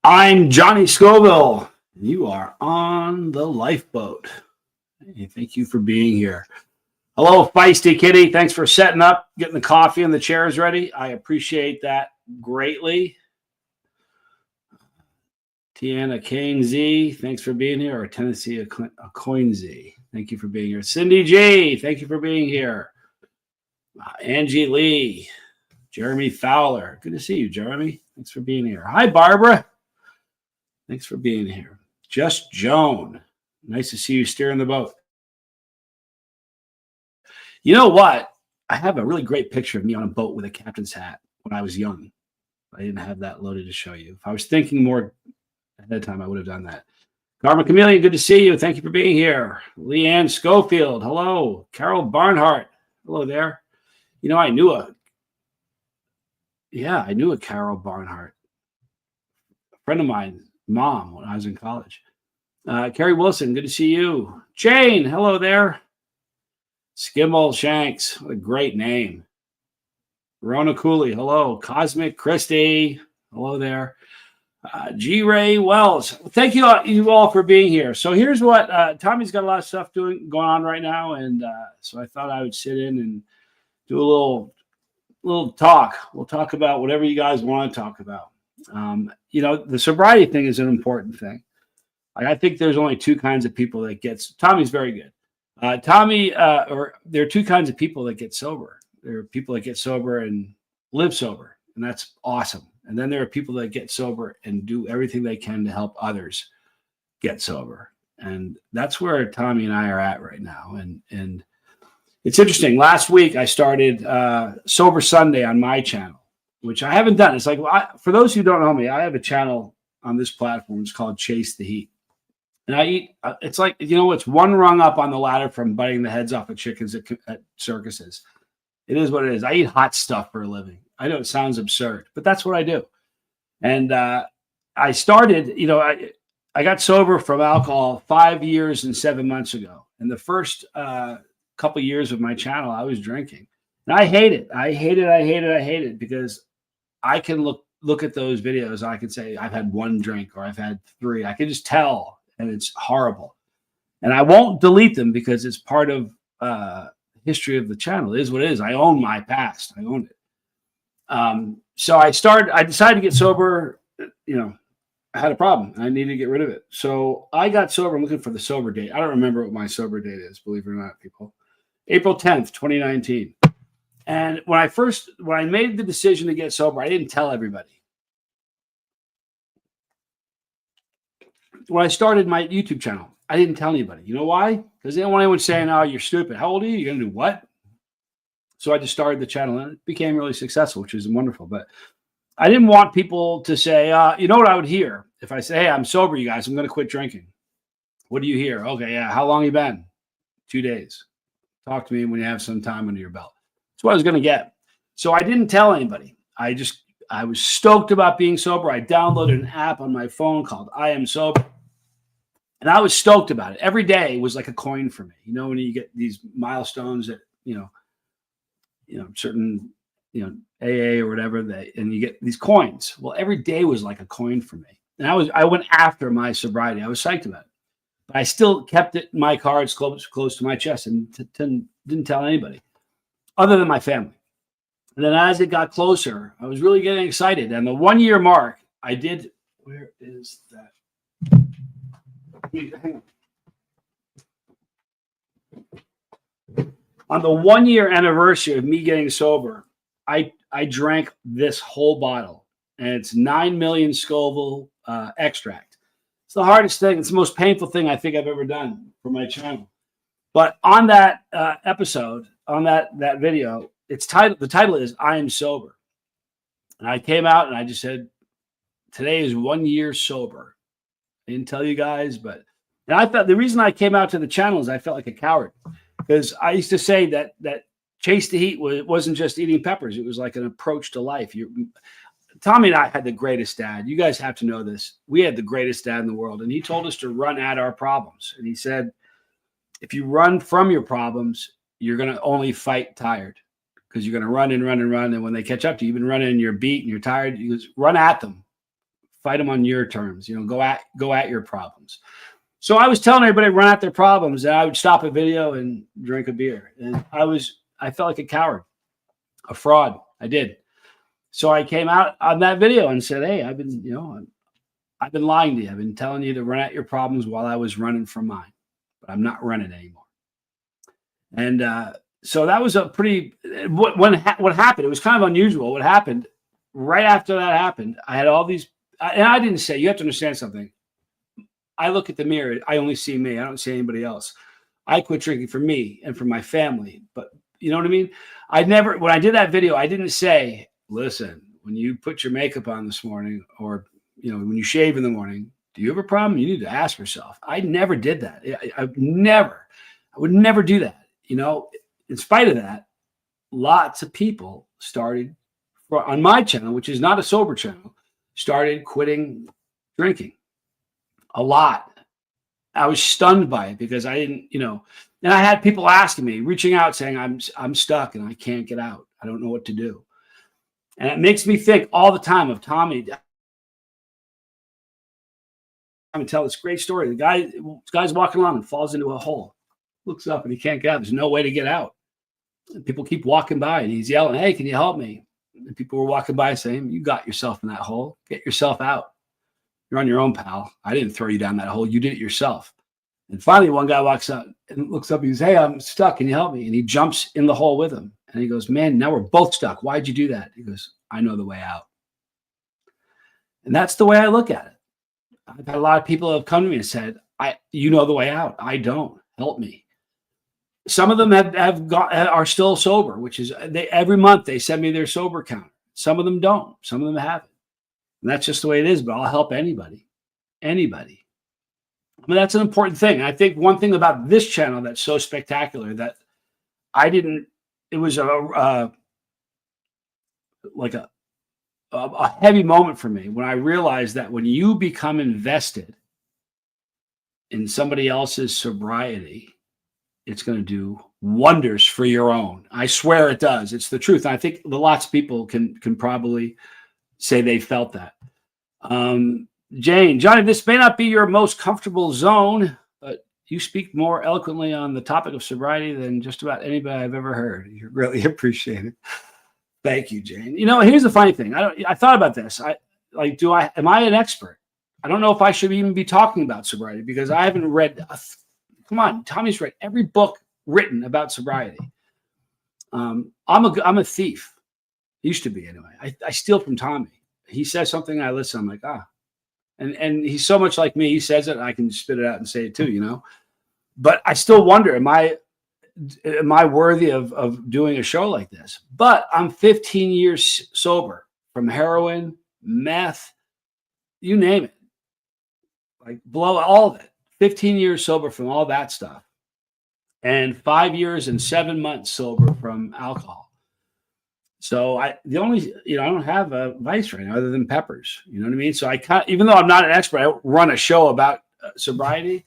I'm Johnny Scoville. You are on the lifeboat. Hey, thank you for being here. Hello, Feisty Kitty. Thanks for setting up, getting the coffee and the chairs ready. I appreciate that greatly. Tiana Kane Z, thanks for being here. Or Tennessee a Coin Z, thank you for being here. Cindy G, thank you for being here. Angie Lee, Jeremy Fowler. Good to see you, Jeremy. Thanks for being here. Hi, Barbara. Thanks for being here. Just Joan. Nice to see you steering the boat. You know what? I have a really great picture of me on a boat with a captain's hat when I was young. I didn't have that loaded to show you. If I was thinking more ahead of time, I would have done that. Carmen Chameleon, good to see you. Thank you for being here. Leanne Schofield, hello. Carol Barnhart, hello there. You know, I knew a Carol Barnhart. A friend of mine, mom, when I was in college. Carrie Wilson, good to see you. Jane, hello there. Skimble Shanks, what a great name. Rona Cooley, hello. Cosmic Christie, hello there. G. Ray Wells, thank you all for being here. So here's what Tommy's got a lot of stuff going on right now, and so I thought I would sit in and do a little talk. We'll talk about whatever you guys want to talk about. You know, the sobriety thing is an important thing. I think there's only two kinds of people that gets. Tommy's very good. Or there are two kinds of people that get sober. There are people that get sober and live sober, and that's awesome. And then there are people that get sober and do everything they can to help others get sober. And that's where Tommy and I are at right now. And it's interesting. Last week I started Sober Sunday on my channel, which I haven't done. It's like, for those who don't know me, I have a channel on this platform. It's called Chase the Heat. And I eat, it's like, you know, it's one rung up on the ladder from biting the heads off of chickens at circuses. It is what it is. I eat hot stuff for a living. I know it sounds absurd, but that's what I do. And I started, you know, I got sober from alcohol 5 years and 7 months ago. And the first couple of years of my channel, I was drinking. And I hate it. I hate it because I can look at those videos. I can say I've had one drink or I've had three. I can just tell, and it's horrible. And I won't delete them because it's part of history of the channel. It is what it is. I own my past. I own it. So I decided to get sober. You know, I had a problem. I needed to get rid of it. So I got sober. I'm looking for the sober date. I don't remember what my sober date is, believe it or not, people. April 10th, 2019. And when I made the decision to get sober, I didn't tell everybody. When I started my YouTube channel, I didn't tell anybody. You know why? Because they didn't want anyone saying, oh, you're stupid. How old are you? You're going to do what? So I just started the channel, and it became really successful, which is wonderful. But I didn't want people to say, you know what I would hear? If I say, hey, I'm sober, you guys, I'm going to quit drinking. What do you hear? Okay, yeah. How long you been? 2 days. Talk to me when you have some time under your belt. That's what I was going to get. So I didn't tell anybody. I was stoked about being sober. I downloaded an app on my phone called I Am Sober. And I was stoked about it. Every day was like a coin for me. You know, when you get these milestones that, you know, certain, AA or whatever, and you get these coins. Well, every day was like a coin for me. And I went after my sobriety. I was psyched about it. But I still kept my cards close to my chest and didn't tell anybody other than my family. And then as it got closer, I was really getting excited. And the 1 year mark, I did. Where is that? Hang on. On the 1 year anniversary of me getting sober, I drank this whole bottle, and it's 9 million Scoville extract. It's the hardest thing. It's the most painful thing I think I've ever done for my channel. But on that episode, on that video, the title is I Am Sober. And I came out and I just said, today is 1 year sober. I didn't tell you guys, and I felt the reason I came out to the channel is I felt like a coward, because I used to say that Chase the Heat wasn't just eating peppers. It was like an approach to life. Tommy and I had the greatest dad. You guys have to know this. We had the greatest dad in the world, and he told us to run at our problems. And he said, if you run from your problems, you're going to only fight tired, because you're going to run and run and run. And when they catch up to you, you've been running and you're beat and you're tired. He goes, run at them. fight them on your terms. Go at your problems. So I was telling everybody to run out their problems, and I would stop a video and drink a beer. And I felt like a coward, a fraud. I did. So I came out on that video and said, hey, I've been lying to you. I've been telling you to run out your problems while I was running from mine, but I'm not running anymore. And so that was a pretty, what happened, it was kind of unusual. What happened right after that happened, I had all these, and I didn't say, you have to understand something. I look at the mirror, I only see me. I don't see anybody else. I quit drinking for me and for my family. But you know what I mean? When I did that video, I didn't say, listen, when you put your makeup on this morning, or when you shave in the morning, do you have a problem? You need to ask yourself. I never did that. I would never do that. In spite of that, lots of people started on my channel, which is not a sober channel, started quitting drinking. A lot. I was stunned by it because I didn't, and I had people asking me, reaching out saying, I'm stuck and I can't get out. I don't know what to do. And it makes me think all the time of Tommy. I'm going to tell this great story. The guy's walking along and falls into a hole, looks up and he can't get out. There's no way to get out. And people keep walking by and he's yelling, hey, can you help me? And people were walking by saying, you got yourself in that hole. Get yourself out. You're on your own, pal. I didn't throw you down that hole. You did it yourself. And finally, one guy walks up and looks up. He says, hey, I'm stuck. Can you help me? And he jumps in the hole with him. And he goes, man, now we're both stuck. Why'd you do that? He goes, I know the way out. And that's the way I look at it. I've had a lot of people who have come to me and said, you know the way out. I don't. Help me. Some of them are still sober, which is every month they send me their sober count. Some of them don't. Some of them haven't. And that's just the way it is, but I'll help anybody. Anybody. I mean, that's an important thing. And I think one thing about this channel that's so spectacular that it was a heavy moment for me when I realized that when you become invested in somebody else's sobriety, it's going to do wonders for your own. I swear it does. It's the truth. And I think lots of people can probably say they felt that. Johnny, this may not be your most comfortable zone, but you speak more eloquently on the topic of sobriety than just about anybody I've ever heard. You really appreciate it. Thank you, Jane. Here's the funny thing. I thought about this. Am I an expert? I don't know if I should even be talking about sobriety because I haven't read. Come on, Tommy's read every book written about sobriety. I'm a thief. Used to be anyway. I steal from Tommy. He says something, I listen. I'm like, and he's so much like me. He says it, I can spit it out and say it too, But I still wonder, am I worthy of doing a show like this? But I'm 15 years sober from heroin, meth, you name it, like blow all of it. 15 years sober from all that stuff, and 5 years and 7 months sober from alcohol. So I don't have a vice right now other than peppers. You know what I mean? So even though I'm not an expert, I run a show about sobriety.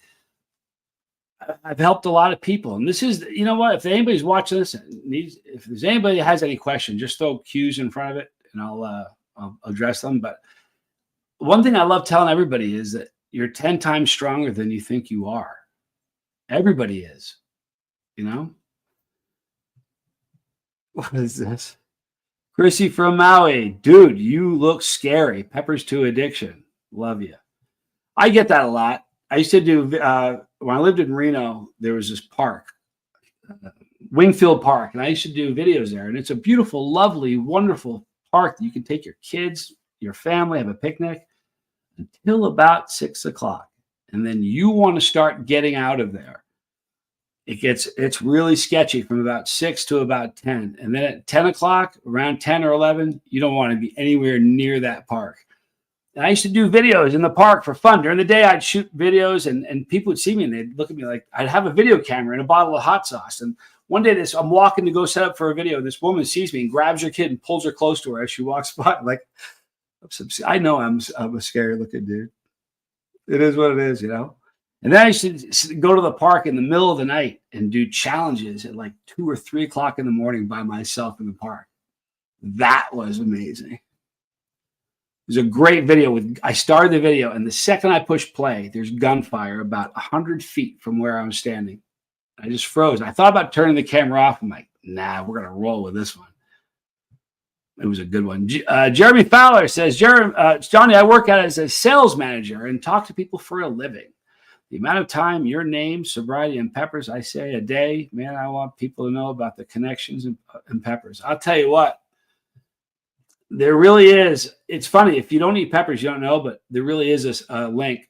I've helped a lot of people. And this is, you know what, if anybody's watching this, if there's anybody that has any question, just throw Q's in front of it and I'll address them. But one thing I love telling everybody is that you're 10 times stronger than you think you are. Everybody is, What is this? Chrissy from Maui. Dude, you look scary. Peppers to addiction. Love you. I get that a lot. I used to do, when I lived in Reno, there was this park, Wingfield Park, and I used to do videos there. And it's a beautiful, lovely, wonderful park that you can take your kids, your family, have a picnic until about 6 o'clock. And then you want to start getting out of there. It's really sketchy from about 6 to about 10. And then at 10 o'clock, around 10 or 11, you don't want to be anywhere near that park. And I used to do videos in the park for fun. During the day, I'd shoot videos and people would see me and they'd look at me like I'd have a video camera and a bottle of hot sauce. And one day I'm walking to go set up for a video. And this woman sees me and grabs her kid and pulls her close to her as she walks by. I'm like, I know I'm a scary looking dude. It is what it is, And then I used to go to the park in the middle of the night and do challenges at like 2 or 3 o'clock in the morning by myself in the park. That was amazing. There's a great video I started the video, and the second I push play, there's gunfire about 100 feet from where I'm standing. I just froze. I thought about turning the camera off. I'm like, nah, we're going to roll with this one. It was a good one. Jeremy Fowler says, Johnny, I work out as a sales manager and talk to people for a living. The amount of time, your name, sobriety, and peppers, I say a day, man, I want people to know about the connections and peppers. I'll tell you what, there really is. It's funny. If you don't eat peppers, you don't know, but there really is a link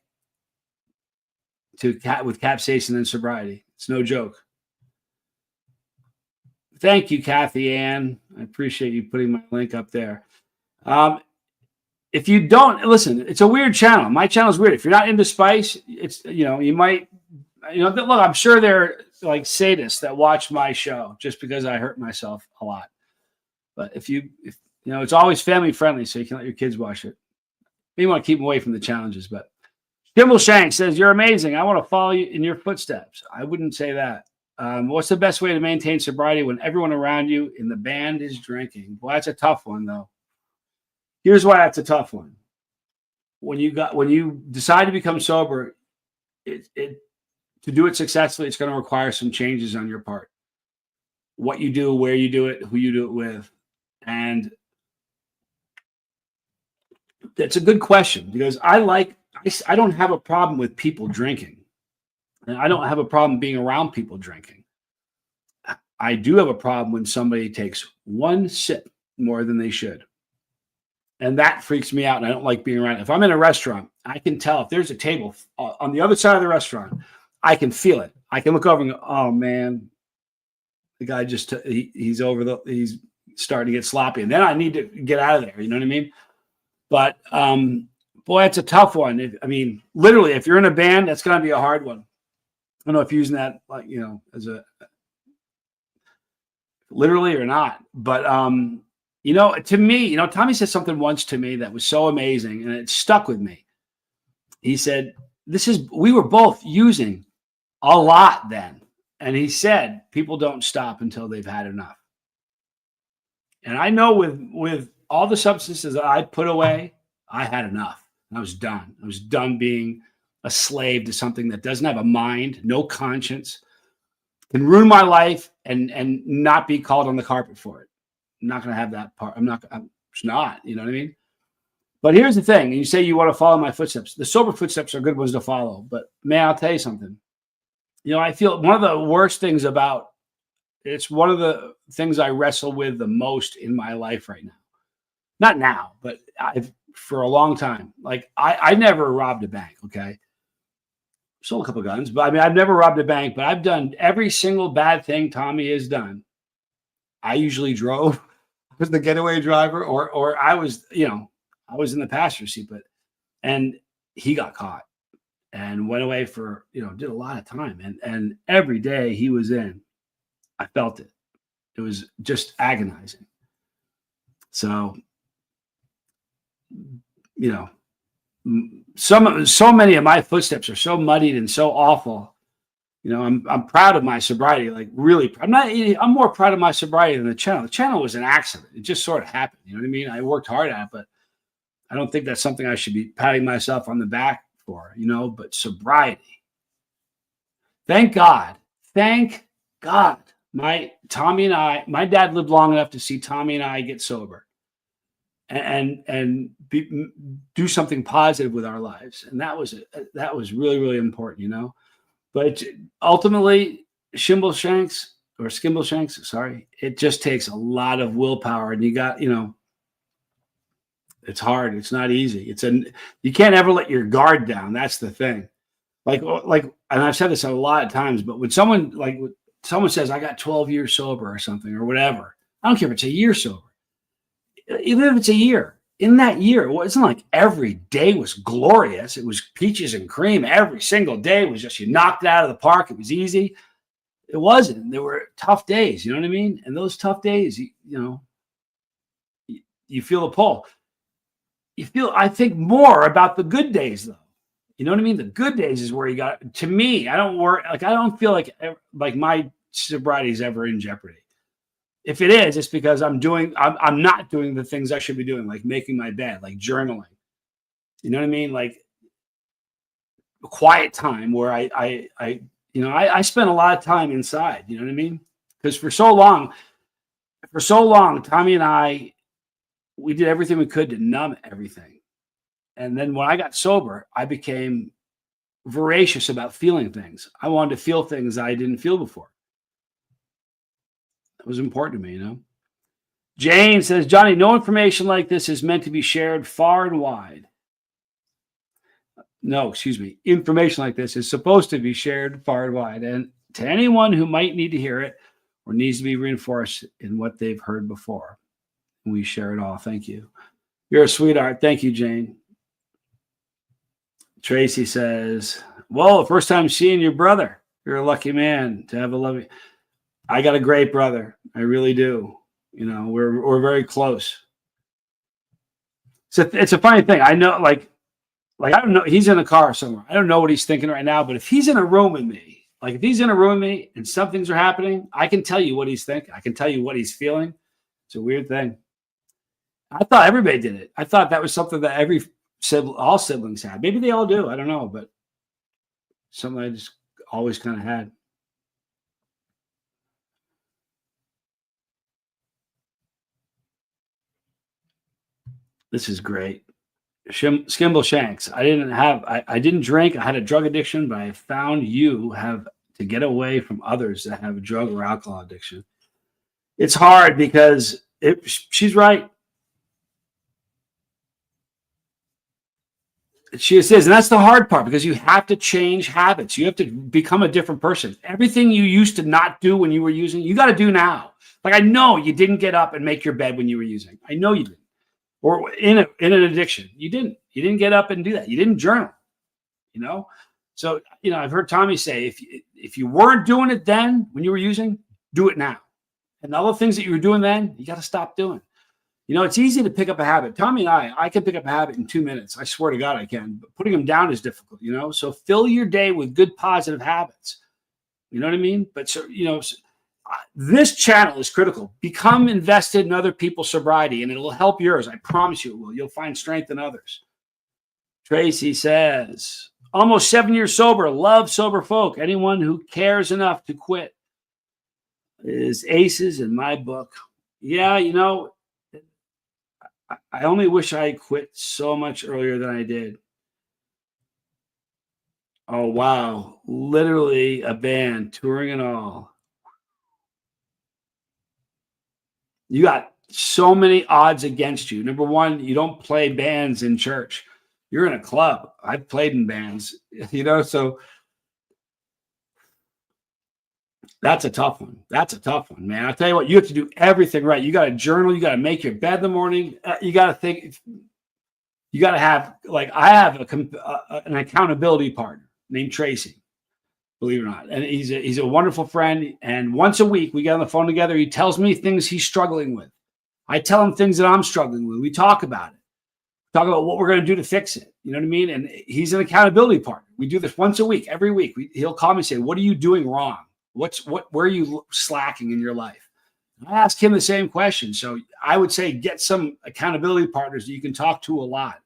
to with capsaicin and sobriety. It's no joke. Thank you, Kathy Ann. I appreciate you putting my link up there. If you don't listen, it's a weird channel. My channel is weird. If you're not into spice, it's, you might, look, I'm sure there are like sadists that watch my show just because I hurt myself a lot. But if it's always family friendly, so you can let your kids watch it. You want to keep them away from the challenges. But Kimball Shank says, you're amazing. I want to follow you in your footsteps. I wouldn't say that. What's the best way to maintain sobriety when everyone around you in the band is drinking? Well, that's a tough one, though. Here's why that's a tough one. When you decide to become sober, to do it successfully, it's going to require some changes on your part. What you do, where you do it, who you do it with. And that's a good question, because I don't have a problem with people drinking. And I don't have a problem being around people drinking. I do have a problem when somebody takes one sip more than they should. And that freaks me out, and I don't like being around. If I'm in a restaurant, I can tell if there's a table on the other side of the restaurant, I can feel it. I can look over and go, oh, man, the guy he's starting to get sloppy. And then I need to get out of there. You know what I mean? But, boy, it's a tough one. Literally, if you're in a band, that's going to be a hard one. I don't know if you're using that, as a literally or not. But, to me, Tommy said something once to me that was so amazing, and it stuck with me. He said, we were both using a lot then. And he said, people don't stop until they've had enough. And I know with all the substances that I put away, I had enough. I was done. I was done being a slave to something that doesn't have a mind, no conscience, can ruin my life and not be called on the carpet for it. I'm not going to have that part. I'm just not, you know what I mean? But here's the thing. You say you want to follow my footsteps. The sober footsteps are good ones to follow. But man, I'll tell you something. I feel one of the worst things it's one of the things I wrestle with the most in my life right now. Not now, but for a long time. Like I never robbed a bank, okay? Sold a couple of guns, but I've never robbed a bank, but I've done every single bad thing Tommy has done. I usually drove, was the getaway driver, or I was, I was in the passenger seat, and he got caught and went away for, did a lot of time. And every day he was in, I felt it. It was just agonizing. So, so many of my footsteps are so muddied and so awful. I'm proud of my sobriety, like really. I'm more proud of my sobriety than the channel. The channel was an accident. It just sort of happened. You know what I mean? I worked hard at it, but I don't think that's something I should be patting myself on the back for, but sobriety. Thank God. My dad lived long enough to see Tommy and I get sober and do something positive with our lives. And that was really, really important, But ultimately, Skimble Shanks, sorry, it just takes a lot of willpower, and you got, it's hard. It's not easy. You can't ever let your guard down. That's the thing. Like, and I've said this a lot of times, but when someone says, I got 12 years sober or something or whatever, I don't care if it's a year sober. Even if it's a year, in that year, it wasn't like every day was glorious. It was peaches and cream. Every single day was just, you knocked it out of the park. It was easy. It wasn't. There were tough days. You know what I mean? And those tough days, you feel the pull. You feel, I think, more about the good days, though. You know what I mean? The good days is where you got, to me, I don't feel like my sobriety is ever in jeopardy. If it is, it's because I'm not doing the things I should be doing, like making my bed, like journaling. You know what I mean? Like a quiet time where I spend a lot of time inside. You know what I mean? Because for so long, Tommy and I, we did everything we could to numb everything. And then when I got sober, I became voracious about feeling things. I wanted to feel things I didn't feel before. That was important to me, you know. Jane says, Johnny, no information like this is meant to be shared far and wide. No, excuse me. Information like this is supposed to be shared far and wide. And to anyone who might need to hear it or needs to be reinforced in what they've heard before, we share it all. Thank you. You're a sweetheart. Thank you, Jane. Tracy says, well, the first time seeing your brother. You're a lucky man to have a loving. I got a great brother. I really do. You know, we're very close. So it's a funny thing. I know, like I don't know. He's in a car somewhere. I don't know what he's thinking right now. But if he's in a room with me, and some things are happening, I can tell you what he's thinking. I can tell you what he's feeling. It's a weird thing. I thought everybody did it. I thought that was something that all siblings had. Maybe they all do. I don't know, but something I just always kind of had. This is great. Skimble Shanks. I didn't drink. I had a drug addiction, but I found you have to get away from others that have a drug or alcohol addiction. It's hard because she's right. She says, and that's the hard part, because you have to change habits. You have to become a different person. Everything you used to not do when you were using, you got to do now. Like, I know you didn't get up and make your bed when you were using. I know you didn't. Or in an addiction, you didn't get up and do that. You didn't journal, you know? So, you know, I've heard Tommy say, if you weren't doing it then when you were using, do it now. And all the things that you were doing then, you got to stop doing. You know, it's easy to pick up a habit. Tommy and I can pick up a habit in 2 minutes. I swear to God I can. But putting them down is difficult, you know? So fill your day with good, positive habits. You know what I mean? But, so, you know, this channel is critical. Become invested in other people's sobriety, and it'll help yours. I promise you it will. You'll find strength in others. Tracy says, almost 7 years sober. Love sober folk. Anyone who cares enough to quit is aces in my book. Yeah, you know, I only wish I quit so much earlier than I did. Oh, wow. Literally a band, touring and all. You got so many odds against you. Number one, you don't play bands in church. You're in a club. I've played in bands, you know, so that's a tough one. That's a tough one, man. I'll tell you what, you have to do everything right. You got to journal. You got to make your bed in the morning. You got to think. You got to have, like, I have an accountability partner named Tracy, believe it or not. And he's a wonderful friend. And once a week, we get on the phone together. He tells me things he's struggling with. I tell him things that I'm struggling with. We talk about it. Talk about what we're going to do to fix it. You know what I mean? And he's an accountability partner. We do this once a week, every week. He'll call me and say, what are you doing wrong? Where are you slacking in your life? And I ask him the same question. So I would say get some accountability partners that you can talk to a lot.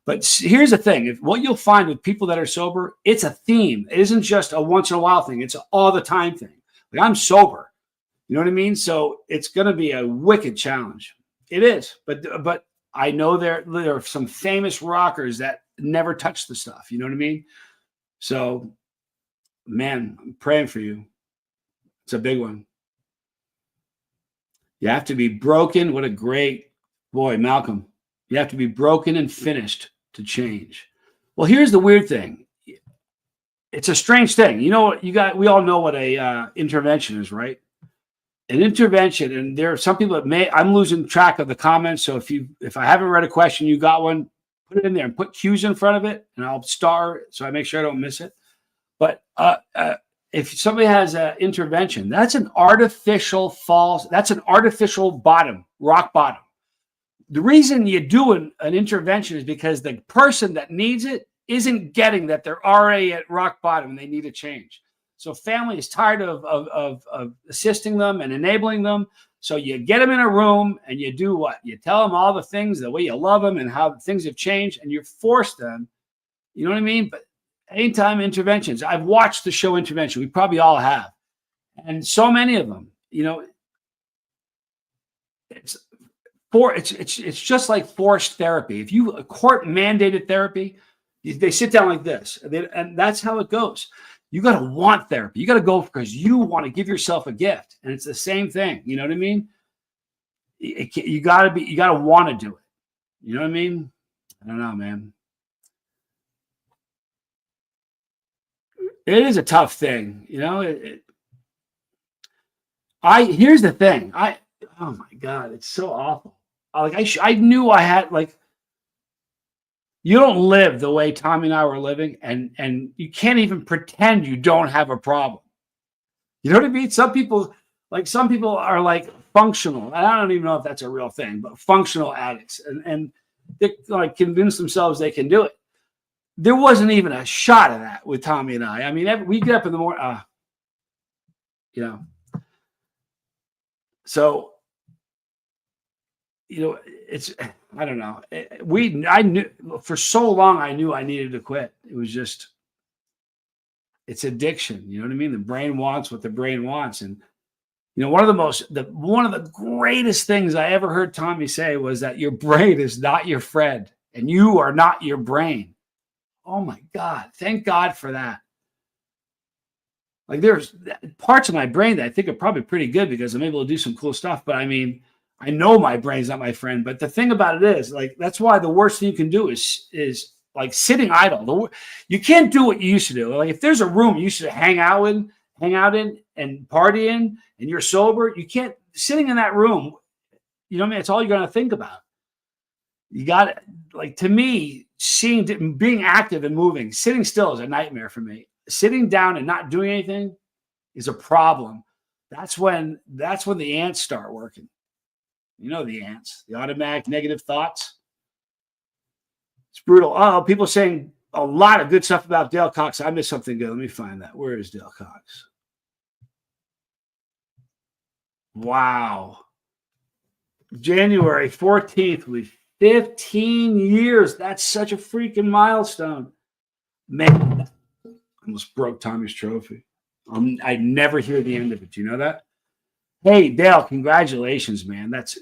But here's the thing. What you'll find with people that are sober, it's a theme. It isn't just a once in a while thing. It's an all the time thing. Like, I'm sober. You know what I mean? So it's going to be a wicked challenge. It is. But I know there are some famous rockers that never touch the stuff. You know what I mean? So, man, I'm praying for you. It's a big one. You have to be broken. What a great boy, Malcolm. You have to be broken and finished to change. Well, here's the weird thing. It's a strange thing. You know, we all know what a intervention is, right? An intervention, and there are some people that I'm losing track of the comments. So if I haven't read a question, you got one, put it in there and put Q's in front of it, and I'll star so I make sure I don't miss it. But if somebody has an intervention, that's an artificial that's an artificial bottom, rock bottom. The reason you do an intervention is because the person that needs it isn't getting that they're already at rock bottom and they need a change. So family is tired of assisting them and enabling them. So you get them in a room and you do what? You tell them all the things, the way you love them and how things have changed, and you force them. You know what I mean? But anytime interventions, I've watched the show Intervention. We probably all have. And so many of them, it's just like forced therapy. If you court mandated therapy, they sit down like this, and that's how it goes. You got to want therapy. You got to go because you want to give yourself a gift, and it's the same thing. You know what I mean? You got to want to do it. You know what I mean? I don't know, man. It is a tough thing, here's the thing. Oh my God, it's so awful. I knew I had you don't live the way Tommy and I were living, and you can't even pretend you don't have a problem. You know what I mean? Some people are like functional. I don't even know if that's a real thing, but functional addicts, and they convince themselves they can do it. There wasn't even a shot of that with Tommy and I. I mean, we get up in the morning, so, it's, I don't know. I knew for so long, I knew I needed to quit. It was just, it's addiction. You know what I mean? The brain wants what the brain wants. And, one of the greatest things I ever heard Tommy say was that your brain is not your friend and you are not your brain. Oh my God. Thank God for that. Like there's parts of my brain that I think are probably pretty good because I'm able to do some cool stuff. But I mean, I know my brain's not my friend. But the thing about it is, that's why the worst thing you can do is like sitting idle. You can't do what you used to do. Like if there's a room you used to hang out in and party in, and you're sober, you can't sitting in that room. You know what I mean? It's all you're going to think about. You got it. To me, being active and moving, sitting still is a nightmare for me. Sitting down and not doing anything is a problem. That's when the ants start working. The ants, the automatic negative thoughts. It's brutal. Oh, people saying a lot of good stuff about Dale Cox. I missed something good. Let me find that. Where is Dale Cox? Wow. January 14th, we 15 years. That's such a freaking milestone. Man, almost broke Tommy's trophy. I never hear the end of it. Do you know that? Hey, Dale, congratulations, man. That's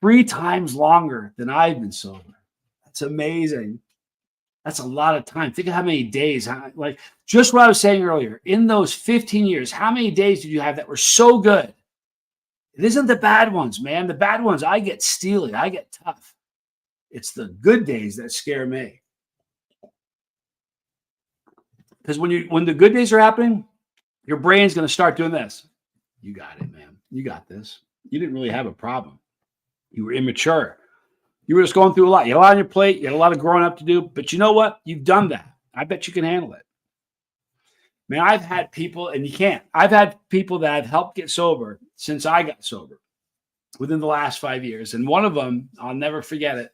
3 times longer than I've been sober. That's amazing. That's a lot of time. Think of how many days, just what I was saying earlier, in those 15 years, how many days did you have that were so good? It isn't the bad ones, man. The bad ones, I get steely. I get tough. It's the good days that scare me. Because when the good days are happening, your brain's going to start doing this. You got it, man. You got this. You didn't really have a problem. You were immature. You were just going through a lot. You had a lot on your plate. You had a lot of growing up to do. But you know what? You've done that. I bet you can handle it. Man, I've had people, and you can't. I've had people that I've helped get sober since I got sober within the last 5 years. And one of them, I'll never forget it.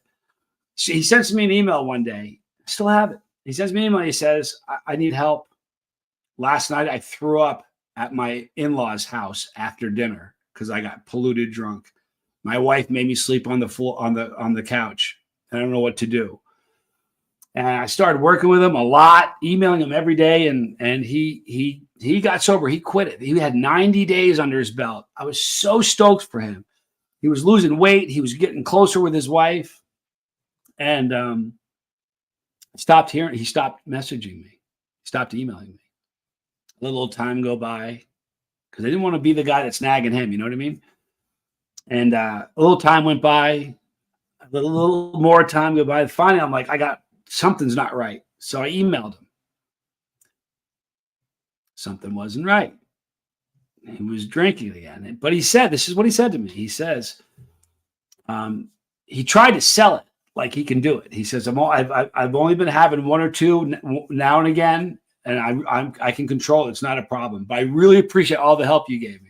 He sends me an email one day. I still have it. He sends me an email. He says, I need help. Last night, I threw up at my in-laws' house after dinner because I got polluted drunk. My wife made me sleep on the floor on the couch. I don't know what to do. And I started working with him a lot, emailing him every day, and he got sober. He quit it. He had 90 days under his belt. I was so stoked for him. He was losing weight. He was getting closer with his wife, and he stopped messaging me. He stopped emailing me. A little time go by because I didn't want to be the guy that's nagging him. You know what I mean? And a little time went by, a little more time go by. Finally, I'm like, something's not right. So I emailed him. Something wasn't right. He was drinking again. But he said, this is what he said to me. He says, he tried to sell it like he can do it. He says, I've only been having 1 or 2 now and again, and I can control it. It's not a problem. But I really appreciate all the help you gave me.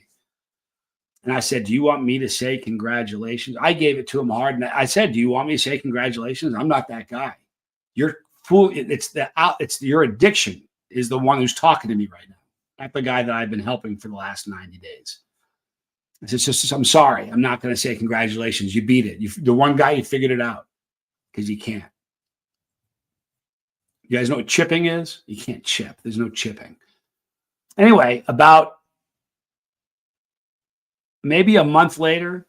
And I said, do you want me to say congratulations? I gave it to him hard. And I said, do you want me to say congratulations? I'm not that guy. You're fool. It's your addiction is the one who's talking to me right now. Not the guy that I've been helping for the last 90 days. It's just, I'm sorry. I'm not going to say congratulations. You beat it. The one guy, you figured it out, because you can't. You guys know what chipping is? You can't chip. There's no chipping. Anyway, about maybe a month later,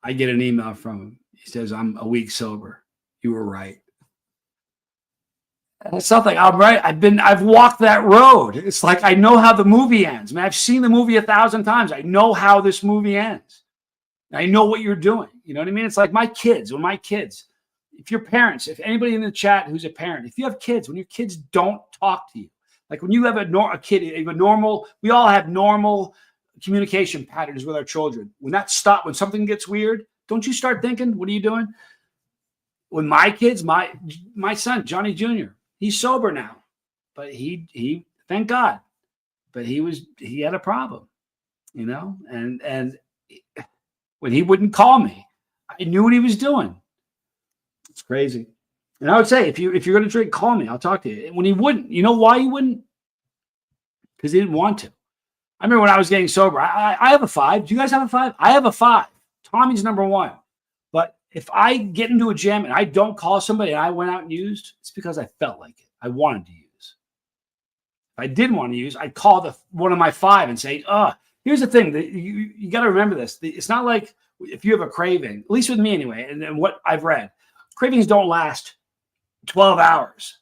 I get an email from him. He says, I'm a week sober. You were right. And it's not like I'm right. I've walked that road. It's like, I know how the movie ends. I mean, I've seen the movie 1,000 times. I know how this movie ends. I know what you're doing. You know what I mean? It's like my kids, if your parents, if anybody in the chat who's a parent, if you have kids, when your kids don't talk to you, like when you have a kid, we all have normal communication patterns with our children. When that stops, when something gets weird, don't you start thinking, what are you doing? When my kids, my son, Johnny Jr., he's sober now, but he thank God, but he had a problem, and when he wouldn't call me, I knew what he was doing. It's crazy. And I would say, if you're going to drink, call me. I'll talk to you. When he wouldn't, you know why he wouldn't? Because he didn't want to. I remember when I was getting sober, I have a 5. Do you guys have a 5? I have a 5. Tommy's number 1. But if I get into a jam and I don't call somebody and I went out and used, it's because I felt like it. I wanted to use. If I didn't want to use, I'd call one of my 5 and say, here's the thing. You got to remember this. It's not like if you have a craving, at least with me anyway, and what I've read, cravings don't last 12 hours.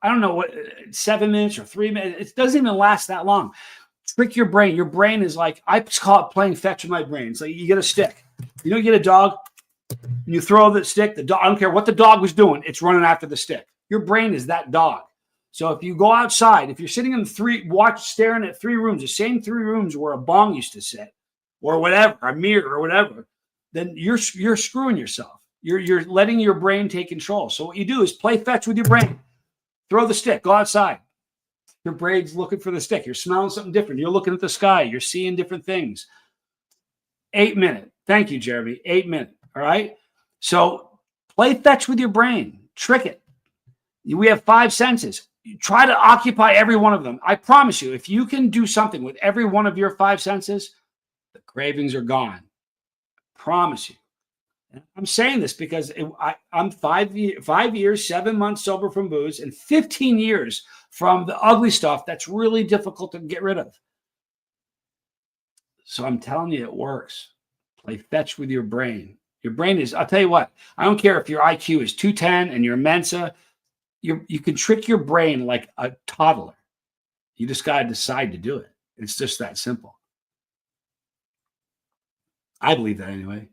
I don't know what, 7 minutes or 3 minutes. It doesn't even last that long. Trick your brain. Your brain is like, I call it playing fetch with my brain. It's like you get a stick. You get a dog, and you throw the stick. The dog, I don't care what the dog was doing, it's running after the stick. Your brain is that dog. So if you go outside, if you're sitting in staring at 3 rooms, the same 3 rooms where a bong used to sit, or whatever, a mirror or whatever, then you're screwing yourself. You're letting your brain take control. So what you do is play fetch with your brain. Throw the stick. Go outside. Your brain's looking for the stick. You're smelling something different. You're looking at the sky. You're seeing different things. 8 minutes. Thank you, Jeremy. 8 minutes. All right. So play fetch with your brain. Trick it. We have 5 senses. You try to occupy every one of them. I promise you, if you can do something with every one of your 5 senses, the cravings are gone. I promise you. And I'm saying this because I'm 5 years, 7 months sober from booze, and 15 years from the ugly stuff that's really difficult to get rid of. So I'm telling you, it works. Play fetch with your brain. Your brain is, I'll tell you what, I don't care if your IQ is 210 and you're Mensa, you can trick your brain like a toddler. You just got to decide to do it. It's just that simple. I believe that anyway.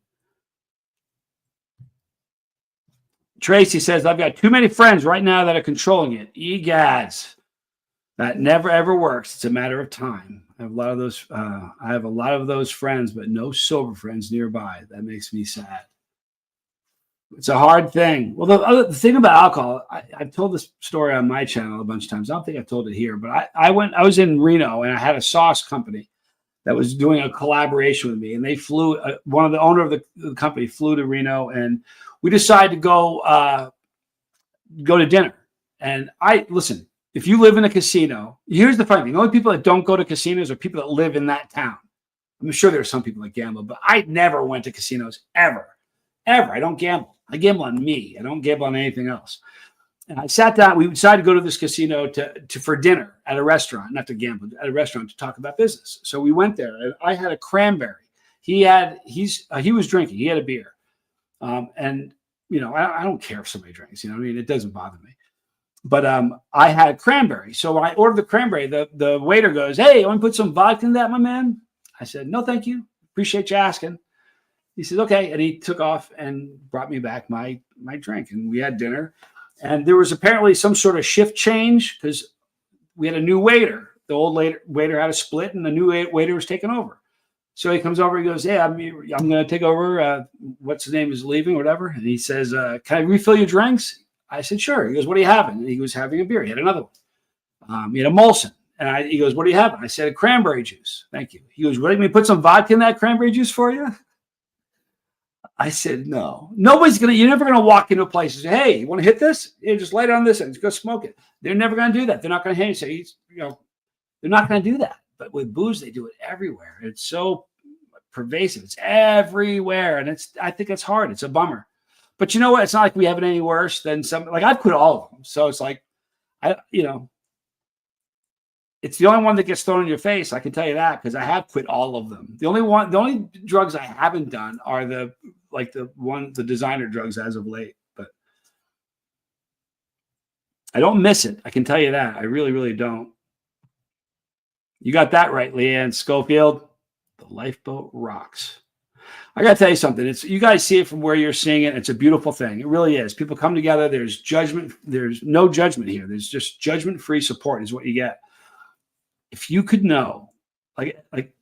Tracy says, I've got too many friends right now that are controlling it. Egads. That never, ever works. It's a matter of time. I have a lot of those friends, but no sober friends nearby. That makes me sad. It's a hard thing. Well, the thing about alcohol, I've told this story on my channel a bunch of times. I don't think I've told it here, but I was in Reno and I had a sauce company that was doing a collaboration with me, and they flew. The owner of the company flew to Reno, and we decided to go to dinner. And listen, if you live in a casino, here's the funny thing: the only people that don't go to casinos are people that live in that town. I'm sure there are some people that gamble, but I never went to casinos ever. I don't gamble. I gamble on me. I don't gamble on anything else. And I sat down. We decided to go to this casino for dinner at a restaurant, not to gamble, at a restaurant to talk about business. So we went there, and I had a cranberry. He was drinking. He had a beer, and I don't care if somebody drinks. It doesn't bother me. But I had cranberry. So when I ordered the cranberry, the waiter goes, "Hey, you want to put some vodka in that, my man?" I said, "No, thank you. Appreciate you asking." He said, "Okay," and he took off and brought me back my drink, and we had dinner. And there was apparently some sort of shift change because we had a new waiter. The old waiter had a split, and the new waiter was taking over. So he comes over. He goes, "Hey, I'm going to take over. What's his name is leaving, whatever." And he says, "Can I refill your drinks?" I said, "Sure." He goes, "What are you having?" And he was having a beer. He had another one. He had a Molson. And he goes, "What are you having?" I said, "A cranberry juice." "Thank you." He goes, "Let me put some vodka in that cranberry juice for you?" I said, "No, you're never going to walk into a place and say, 'Hey, you want to hit this? Yeah, just light it on this and just go smoke it.' They're never going to do that. They're not going to say, they're not going to do that. But with booze, they do it everywhere. It's so pervasive. It's everywhere. And I think it's hard. It's a bummer. But you know what? It's not like we have it any worse than some, like I've quit all of them. So it's like, it's the only one that gets thrown in your face. I can tell you that because I have quit all of them. The only drugs I haven't done are the designer drugs as of late, but I don't miss it. I can tell you that. I really, really don't. You got that right, Leanne Schofield. The lifeboat rocks. I got to tell you something. You guys see it from where you're seeing it. It's a beautiful thing. It really is. People come together. There's judgment. There's no judgment here. There's just judgment-free support is what you get. If you could know, like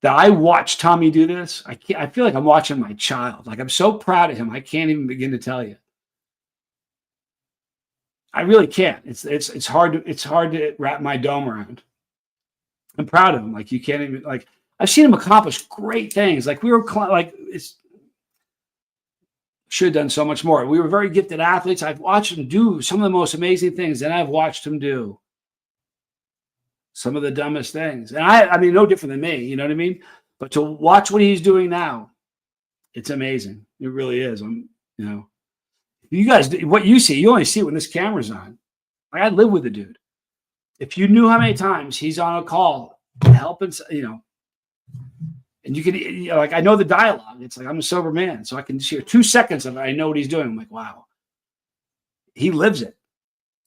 that I watched Tommy do this, I feel like I'm watching my child. Like I'm so proud of him. I can't even begin to tell you. I really can't. It's hard to wrap my dome around. I'm proud of him. Like you can't even like. I've seen him accomplish great things. Like should have done so much more. We were very gifted athletes. I've watched him do some of the most amazing things, and I've watched him do some of the dumbest things. And I mean, no different than me. You know what I mean? But to watch what he's doing now, it's amazing. It really is. You guys, what you see, you only see it when this camera's on. Like I live with the dude. If you knew how many times he's on a call helping, and you can, like, I know the dialogue. It's like, I'm a sober man. So I can just hear 2 seconds of it. I know what he's doing. I'm like, wow, he lives it,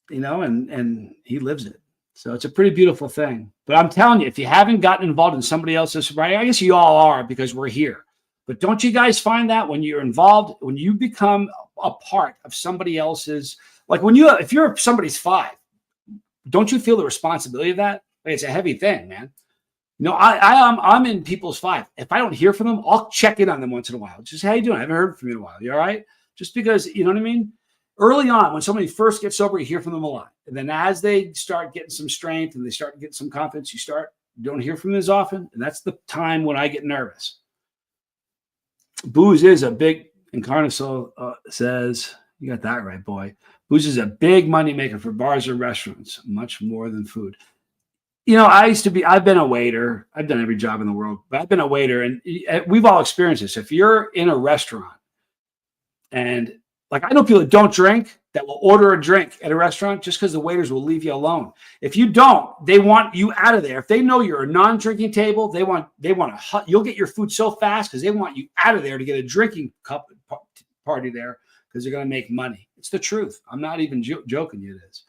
and he lives it. So it's a pretty beautiful thing. But I'm telling you, if you haven't gotten involved in somebody else's sobriety, I guess you all are because we're here. But don't you guys find that when you're involved, when you become a part of somebody else's, like if you're somebody's 5, don't you feel the responsibility of that? Like it's a heavy thing, man. I'm in people's 5. If I don't hear from them, I'll check in on them once in a while. Just, how you doing? I haven't heard from you in a while. You all right? Just because, you know what I mean? Early on, when somebody first gets sober, you hear from them a lot. And then as they start getting some strength and they start getting some confidence, you don't hear from them as often. And that's the time when I get nervous. Booze is a big, Encarnaso says, you got that right, boy. Booze is a big money maker for bars or restaurants, much more than food. I've been a waiter. I've done every job in the world, but I've been a waiter, and we've all experienced this. If you're in a restaurant and like I know people that don't drink that will order a drink at a restaurant just because the waiters will leave you alone. If you don't, they want you out of there. If they know you're a non-drinking table, they want you'll get your food so fast because they want you out of there to get a drinking cup party there because they're going to make money. It's the truth. I'm not even joking you. It is.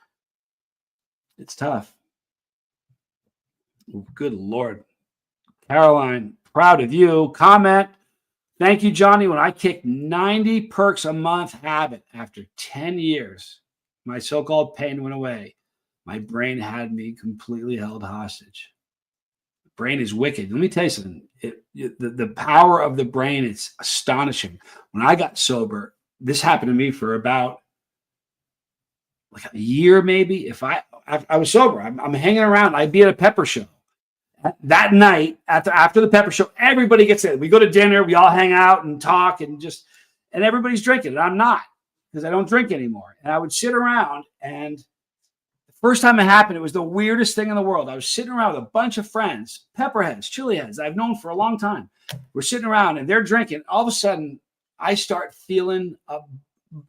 It's tough. Good Lord. Caroline, proud of you. Comment. Thank you, Johnny. When I kicked 90 perks a month habit after 10 years, my so-called pain went away. My brain had me completely held hostage. The brain is wicked. Let me tell you something. The power of the brain is astonishing. When I got sober, this happened to me for about like a year, maybe. If I was sober, I'm hanging around. I'd be at a pepper show. That night, after the pepper show, everybody gets in. We go to dinner, we all hang out and talk and everybody's drinking. And I'm not because I don't drink anymore. And I would sit around, and the first time it happened, it was the weirdest thing in the world. I was sitting around with a bunch of friends, pepperheads, chili heads I've known for a long time. We're sitting around and they're drinking. All of a sudden, I start feeling an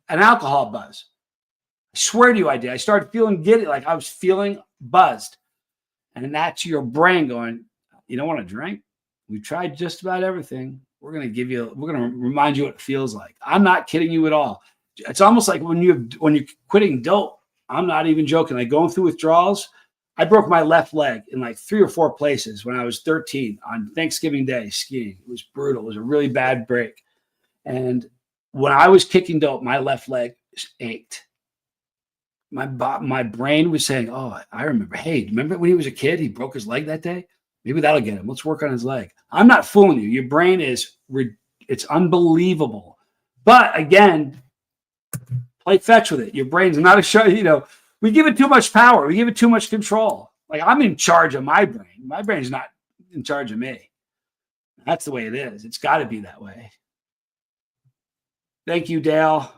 alcohol buzz. I swear to you, I did. I started feeling giddy, like I was feeling buzzed. And that's your brain going, you don't want to drink? We've tried just about everything. We're going to remind you what it feels like. I'm not kidding you at all. It's almost like when you're quitting dope. I'm not even joking. Like going through withdrawals, I broke my left leg in like 3 or 4 places when I was 13 on Thanksgiving Day skiing. It was brutal. It was a really bad break. And when I was kicking dope, my left leg ached. My brain was saying, oh, I remember. Hey, remember when he was a kid, he broke his leg that day? Maybe that'll get him. Let's work on his leg. I'm not fooling you. Your brain it's unbelievable. But again, play fetch with it. Your brain's not a show. We give it too much power. We give it too much control. Like I'm in charge of my brain. My brain's not in charge of me. That's the way it is. It's got to be that way. Thank you, Dale.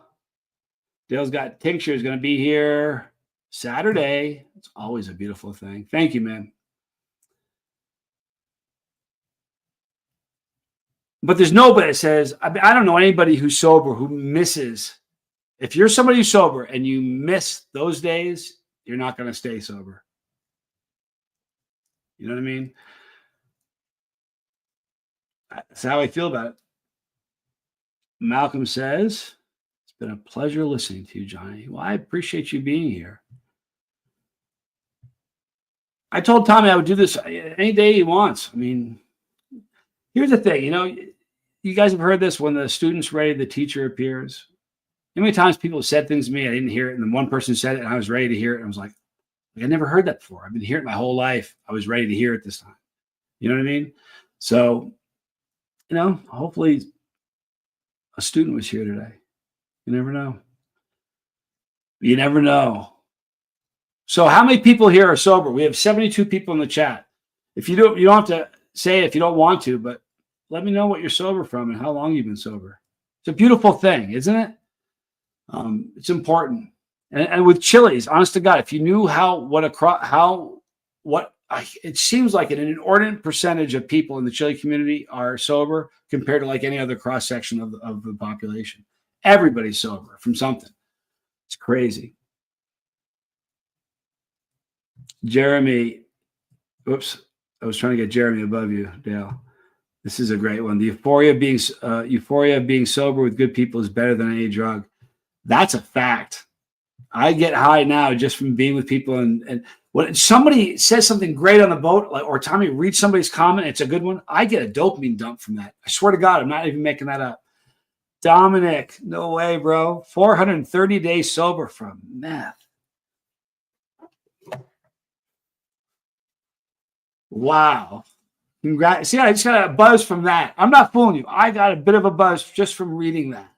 Dale's got tinctures going to be here Saturday. It's always a beautiful thing. Thank you, man. But there's nobody that says, I don't know anybody who's sober who misses. If you're somebody who's sober and you miss those days, you're not going to stay sober. You know what I mean? That's how I feel about it. Malcolm says, it's been a pleasure listening to you, Johnny. Well, I appreciate you being here. I told Tommy I would do this any day he wants. I mean, here's the thing, you guys have heard this: when the student's ready, the teacher appears. How many times people said things to me, I didn't hear it, and then one person said it, and I was ready to hear it, and I was like, I never heard that before. I've been hearing it my whole life. I was ready to hear it this time. You know what I mean? So, hopefully a student was here today. You never know. You never know. So how many people here are sober? We have 72 people in the chat. If you don't have to say it if you don't want to, but let me know what you're sober from and how long you've been sober. It's a beautiful thing, isn't it? It's important. And with Chili's, honest to God, if you knew it seems like an inordinate percentage of people in the chili community are sober compared to like any other cross section of the population. Everybody's sober from something. It's crazy. Jeremy, whoops, I was trying to get Jeremy above you, Dale. This is a great one. The euphoria of being sober with good people is better than any drug. That's a fact. I get high now just from being with people, and when somebody says something great on the boat, or Tommy reads somebody's comment, it's a good one, I get a dopamine dump from that. I swear to God, I'm not even making that up. Dominic, no way, bro. 430 days sober from meth. Wow. Congrats. See, I just got a buzz from that. I'm not fooling you. I got a bit of a buzz just from reading that.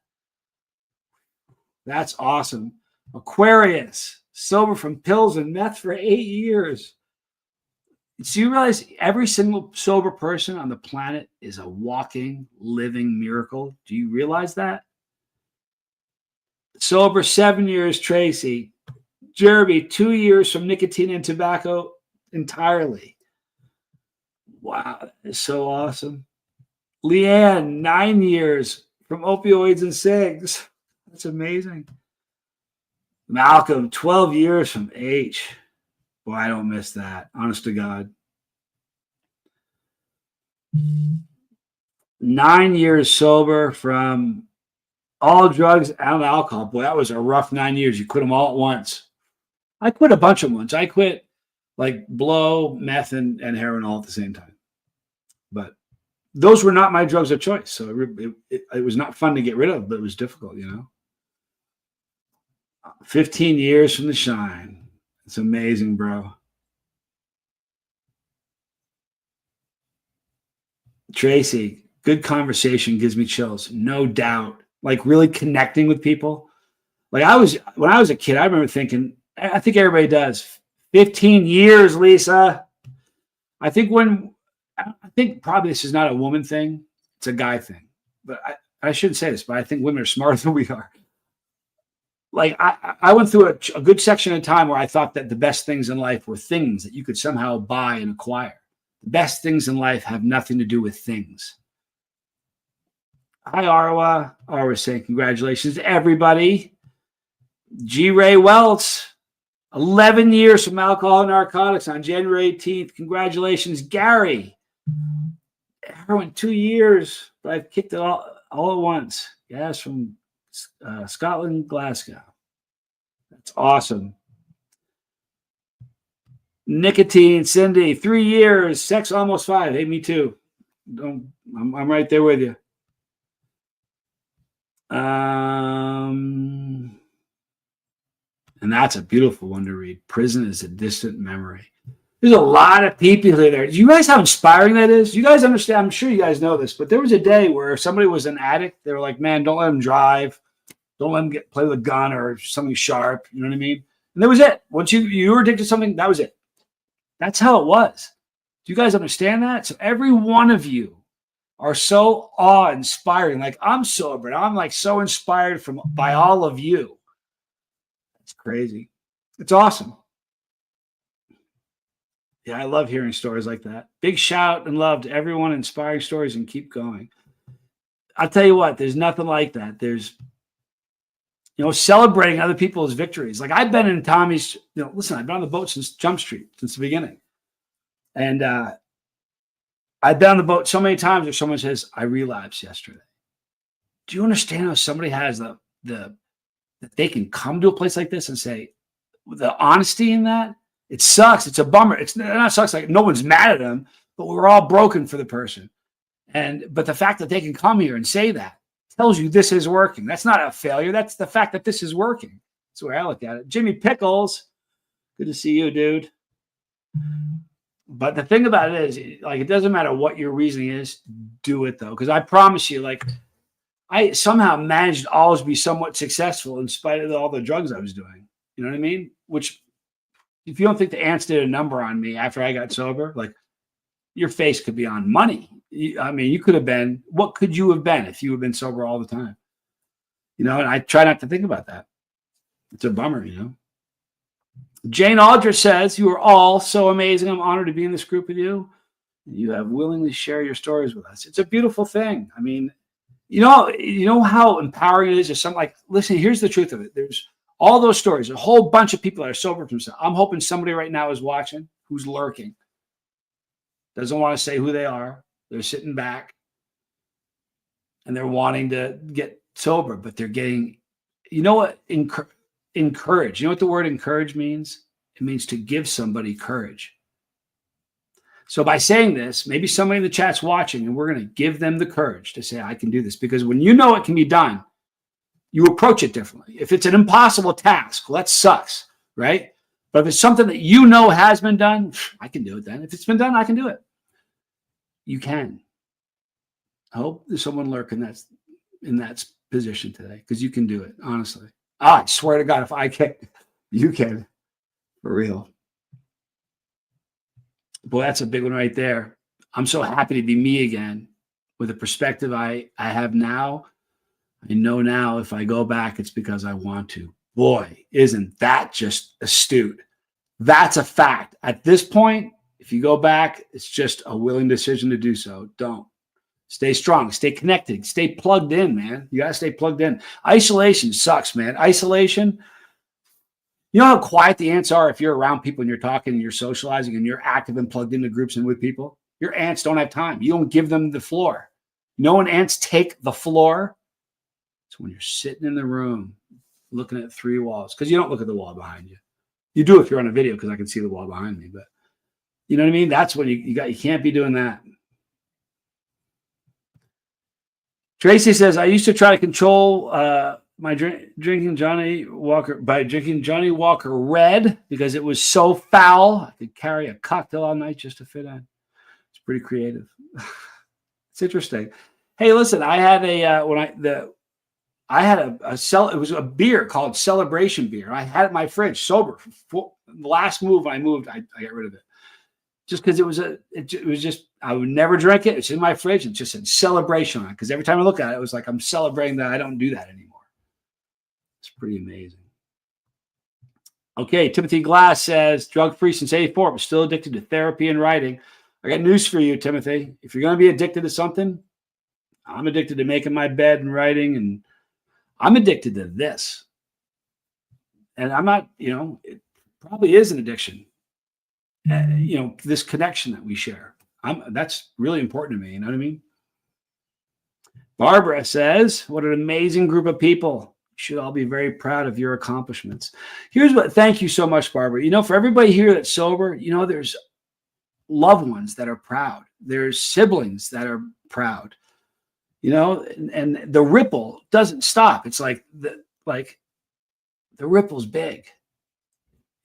That's awesome. Aquarius, sober from pills and meth for 8 years. So you realize every single sober person on the planet is a walking, living miracle? Do you realize that? Sober 7 years, Tracy. Jeremy, 2 years from nicotine and tobacco entirely. Wow, that is so awesome. Leanne, 9 years from opioids and cigs. That's amazing. Malcolm, 12 years from H. Boy, I don't miss that. Honest to God. 9 years sober from all drugs and alcohol. Boy, that was a rough 9 years. You quit them all at once. I quit a bunch of ones. I quit like blow, meth, and heroin all at the same time. But those were not my drugs of choice. So it was not fun to get rid of, but it was difficult, 15 years from the shine. It's amazing, bro. Tracy, good conversation gives me chills. No doubt. Like really connecting with people. Like when I was a kid, I remember thinking, I think everybody does. 15 years, Lisa. I think probably this is not a woman thing. It's a guy thing. But I shouldn't say this, but I think women are smarter than we are. Like I went through a good section of time where I thought that the best things in life were things that you could somehow buy and acquire. The best things in life have nothing to do with things. Hi, Arwa. Arwa saying congratulations to everybody. G. Ray Welts, 11 years from alcohol and narcotics on January 18th. Congratulations, Gary. Heroin 2 years, but I've kicked it all at once. Yes, from Scotland, Glasgow. That's awesome. Nicotine, Cindy, 3 years, sex almost 5. Hey, me too. I'm right there with you. And that's a beautiful one to read. Prison is a distant memory. There's a lot of people there. Do you guys how inspiring that is? You guys understand? I'm sure you guys know this, but there was a day where if somebody was an addict, they were like, man, don't let them drive. Don't let them play with a gun or something sharp. You know what I mean? And that was it. Once you were addicted to something, that was it. That's how it was. Do you guys understand that? So every one of you are so awe-inspiring. Like I'm sober, and I'm like so inspired by all of you. It's crazy. It's awesome. Yeah, I love hearing stories like that. Big shout and love to everyone, inspiring stories, and keep going. I'll tell you what, there's nothing like that. There's, celebrating other people's victories. Like I've been in Tommy's, listen, I've been on the boat since Jump Street, since the beginning. And I've been on the boat so many times where someone says, I relapsed yesterday. Do you understand how somebody has that they can come to a place like this and say, the honesty in that? It sucks. It's a bummer. It's not sucks like no one's mad at them, but we're all broken for the person. But the fact that they can come here and say that tells you this is working. That's not a failure. That's the fact that this is working. That's the way I look at it. Jimmy Pickles, good to see you, dude. But the thing about it is, like, it doesn't matter what your reasoning is, do it though. Because I promise you, like, I somehow managed to always be somewhat successful in spite of all the drugs I was doing. You know what I mean? Which, if you don't think the ants did a number on me after I got sober, like, your face could be on money. I mean, you could have been, what could you have been if you had been sober all the time? And I try not to think about that. It's a bummer, Jane Aldrich says, you are all so amazing. I'm honored to be in this group with you. You have willingly shared your stories with us. It's a beautiful thing. I mean, you know how empowering it is. There's something like, listen, here's the truth of it. There's all those stories, a whole bunch of people that are sober from stuff. I'm hoping somebody right now is watching who's lurking, doesn't want to say who they are. They're sitting back and they're wanting to get sober, but they're getting, what? Encourage. You know what the word encourage means? It means to give somebody courage. So by saying this, maybe somebody in the chat's watching and we're going to give them the courage to say, I can do this. Because when you know it can be done, you approach it differently. If it's an impossible task, well, that sucks, right? But if it's something that has been done, I can do it then. If it's been done, I can do it. You can. I hope there's someone lurking that's in that position today, because you can do it, honestly. I swear to God, if I can, you can. For real. Boy, that's a big one right there. I'm so happy to be me again with the perspective I have now. I know now if I go back, it's because I want to. Boy, isn't that just astute? That's a fact. At this point, if you go back, it's just a willing decision to do so. Don't. Stay strong. Stay connected. Stay plugged in, man. You got to stay plugged in. Isolation sucks, man. Isolation. You know how quiet the ants are if you're around people and you're talking and you're socializing and you're active and plugged into groups and with people? Your ants don't have time. You don't give them the floor. When ants take the floor? It's when you're sitting in the room looking at three walls, because you don't look at the wall behind you. You do if you're on a video, because I can see the wall behind me. But you know what I mean? That's what you can't be doing that. Tracy says, I used to try to control my drinking Johnny Walker by drinking Johnny Walker Red because it was so foul. I could carry a cocktail all night just to fit in. It's pretty creative. It's interesting. Hey, listen, I had it was a beer called Celebration Beer. I had it in my fridge sober. The last move when I moved, I got rid of it. Just because it was just, I would never drink it. It's in my fridge. It just said celebration on it. Because every time I look at it, it was like, I'm celebrating that I don't do that anymore. It's pretty amazing. Okay, Timothy Glass says, drug-free since 84, but still addicted to therapy and writing. I got news for you, Timothy. If you're going to be addicted to something, I'm addicted to making my bed and writing, and I'm addicted to this. And I'm not, it probably is an addiction. This connection that we share. That's really important to me. You know what I mean? Barbara says, what an amazing group of people. You should all be very proud of your accomplishments. Thank you so much, Barbara. For everybody here that's sober, there's loved ones that are proud. There's siblings that are proud, and the ripple doesn't stop. It's like the ripple's big.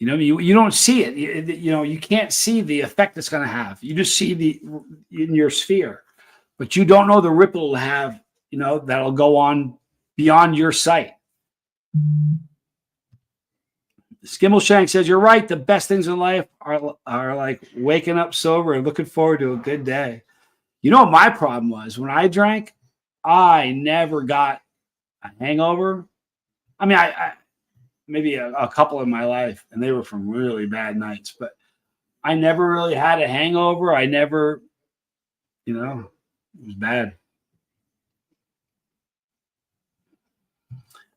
You don't see it. You can't see the effect it's going to have. You just see in your sphere, but you don't know the ripple will have, that'll go on beyond your sight. Skimbleshank says, you're right. The best things in life are like waking up sober and looking forward to a good day. You know what my problem was? When I drank, I never got a hangover. I mean, I maybe a couple in my life, and they were from really bad nights, but I never really had a hangover. I never, it was bad.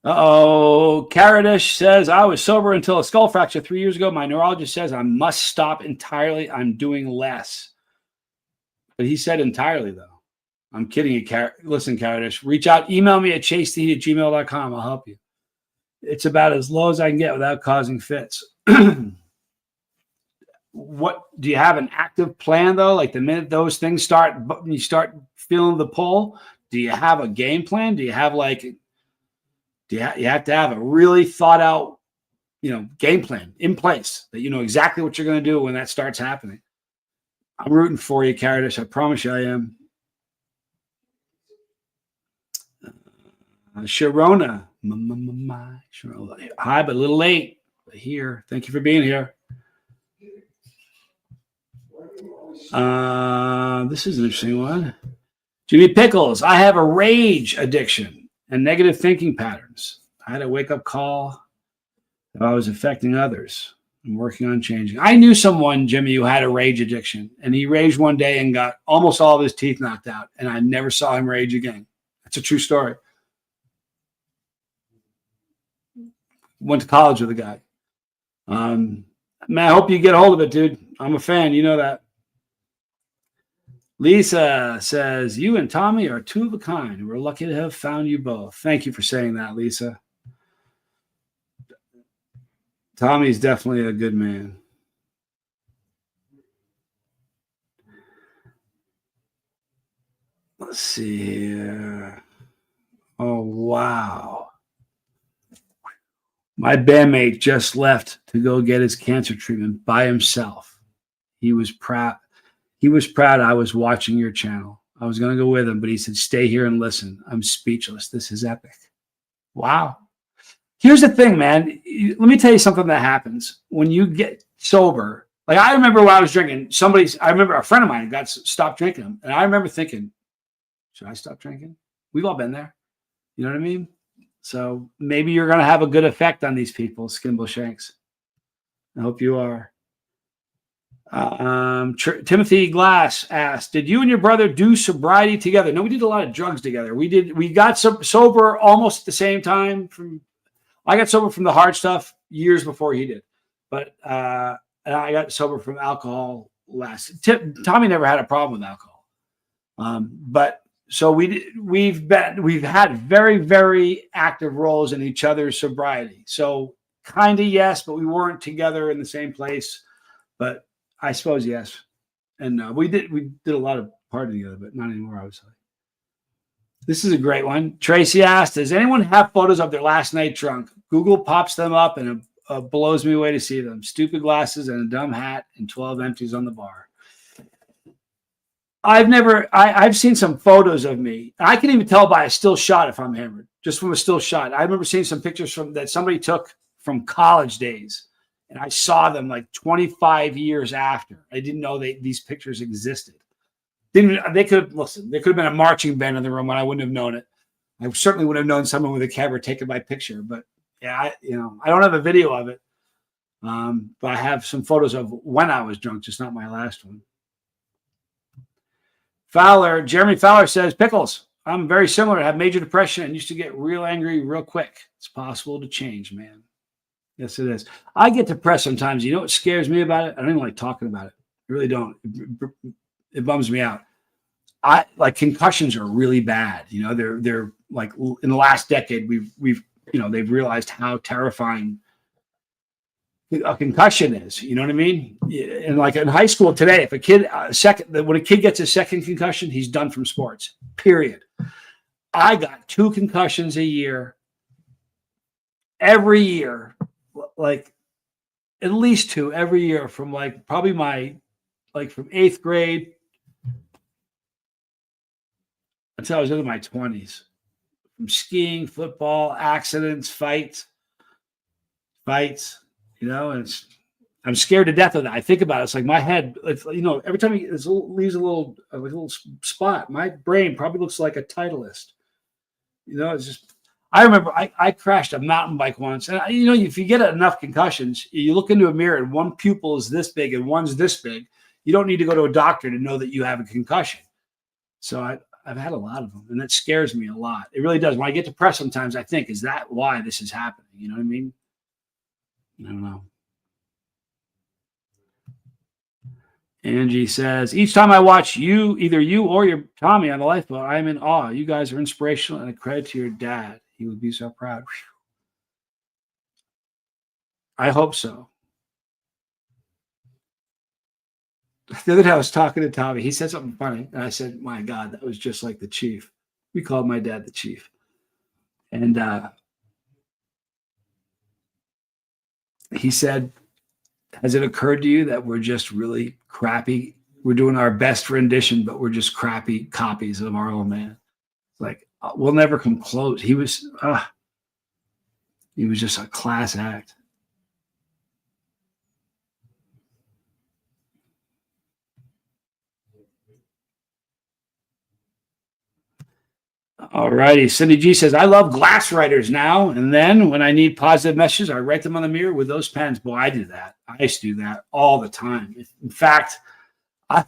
Uh-oh. Caradish says, I was sober until a skull fracture 3 years ago. My neurologist says I must stop entirely. I'm doing less. But he said entirely, though. I'm kidding you, listen, Caradish. Reach out. Email me at chasetheheat@gmail.com. I'll help you. It's about as low as I can get without causing fits. What do you have an active plan, though? Like the minute those things start, you start feeling the pull, do you have a game plan? Do you have you have to have a really thought out, game plan in place that you know exactly what you're going to do when that starts happening? I'm rooting for you, Caradish. I promise you I am. Sharona. Hi, but a little late. But here. Thank you for being here. This is an interesting one. Jimmy Pickles. I have a rage addiction and negative thinking patterns. I had a wake-up call that I was affecting others. I'm working on changing. I knew someone, Jimmy, who had a rage addiction, and he raged one day and got almost all of his teeth knocked out, and I never saw him rage again. That's a true story. Went to college with a guy. Man, I hope you get a hold of it, dude. I'm a fan. You know that. Lisa says, you and Tommy are two of a kind. We're lucky to have found you both. Thank you for saying that, Lisa. Tommy's definitely a good man. Let's see here. Oh, wow. My bandmate just left to go get his cancer treatment by himself. He was proud. He was proud I was watching your channel. I was going to go with him, but he said, stay here and listen. I'm speechless. This is epic. Wow. Here's the thing, man. Let me tell you something that happens when you get sober. Like I remember when I was drinking, I remember a friend of mine stopped drinking. And I remember thinking, should I stop drinking? We've all been there. You know what I mean? So maybe you're going to have a good effect on these people, Skimble Shanks. I hope you are. Timothy Glass asked, did you and your brother do sobriety together? No, we did a lot of drugs together. We got sober almost at the same time. I got sober from the hard stuff years before he did, but and I got sober from alcohol last. Tommy never had a problem with alcohol, but so we've had very, very active roles in each other's sobriety. So kind of yes, but we weren't together in the same place. But I suppose yes, and we did a lot of partying together, but not anymore, obviously. This is a great one. Tracy asked, does anyone have photos of their last night drunk? Google pops them up and it blows me away to see them. Stupid glasses and a dumb hat and 12 empties on the bar. I've seen some photos of me. I can even tell by a still shot if I'm hammered, just from a still shot. I remember seeing some pictures that somebody took from college days. And I saw them like 25 years after. I didn't know these pictures existed. There could have been a marching band in the room and I wouldn't have known it. I certainly would have known someone with a camera taking my picture. But yeah, I don't have a video of it. But I have some photos of when I was drunk, just not my last one. Jeremy Fowler says, Pickles, I'm very similar. I have major depression and used to get real angry real quick. It's possible to change, man. Yes, it is. I get depressed sometimes. You know what scares me about it? I don't even like talking about it. I really don't. It bums me out. Concussions are really bad. They're like in the last decade, they've realized how terrifying a concussion is. You know what I mean? And like in high school today, if when a kid gets a second concussion, he's done from sports, period. I got 2 concussions a year, every year. Like at least 2 every year from probably from 8th grade until I was in my 20s. From skiing, football, accidents, fights. And I'm scared to death of that. I think about it. It's like my head. Every time it leaves a little spot, my brain probably looks like a Titleist. It's just. I remember I crashed a mountain bike once. And, if you get enough concussions, you look into a mirror and one pupil is this big and one's this big. You don't need to go to a doctor to know that you have a concussion. So I've had a lot of them, and that scares me a lot. It really does. When I get depressed, sometimes I think, is that why this is happening? You know what I mean? I don't know. Angie says, each time I watch you, either you or your Tommy on the lifeboat, I am in awe. You guys are inspirational and a credit to your dad. He would be so proud. I hope so. The other day I was talking to Tommy. He said something funny. And I said, my God, that was just like the chief. We called my dad the chief. And he said, has it occurred to you that we're just really crappy? We're doing our best rendition, but we're just crappy copies of our own man. Like, we'll never come close. He was just a class act. All righty. Cindy G says, I love glass writers now. And then when I need positive messages, I write them on the mirror with those pens. Boy, I do that. I used to do that all the time. In fact,